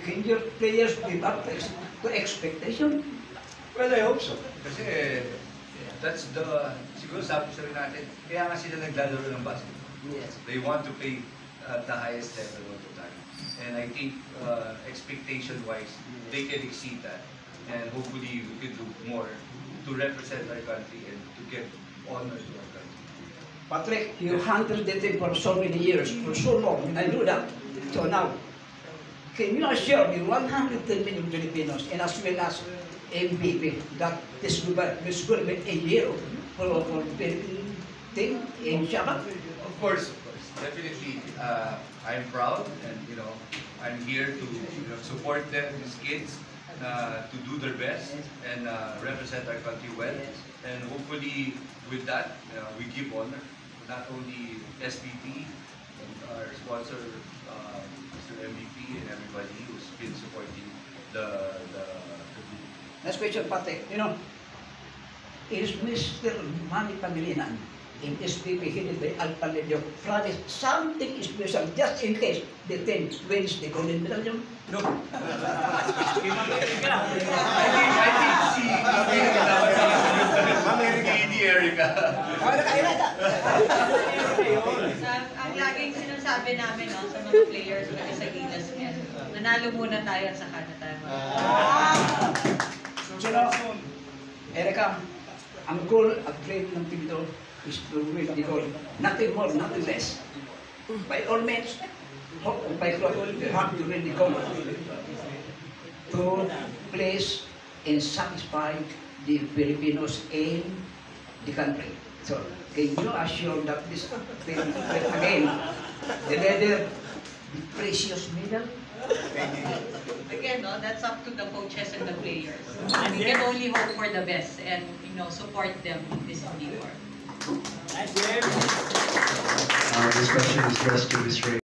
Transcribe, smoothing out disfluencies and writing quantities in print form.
Can your players live up to expectation? Well, I hope so. Kasi that's the, siguro sabi sa rin natin, kaya nga sila naglalaro ng basketball. Yes. They want to play at the highest level all the time. And I think expectation-wise, they can exceed that. And hopefully we can do more to represent our country and to give honor to our country. Patrick, you handled the team for so many years, for so long, and I knew that. So now, can you assure me 110 million Filipinos and as well as MVP that this will be a year for Philippine team in Shabbat? Of course, definitely. I'm proud, and I'm here to support them, these kids, to do their best and represent our country well. And hopefully, with that, we give honor not only SBT, our sponsor, Mr. MVP, and everybody who's been supporting the group. Next question, Patrick. Is Mr. Manny Pangilinan in SPP headed by Alpha Ledio promise something special just in case the team wins the golden medal? No. I did see Erica. Ang laging sinasabi namin sa mga players pati sa Gilas Med, nanalo muna tayo at saka na tayo Erica, ang goal at claim ng team ito is to win the goal. Nothing more, nothing less. By all means, by God, we have to win the goal. To place and satisfy the Filipinos in the country. So, can you assure that this team, again, the precious medal? Again, that's up to the coaches and the players. And we can only hope for the best and support them in this endeavor. This question is addressed to Ms. Ray.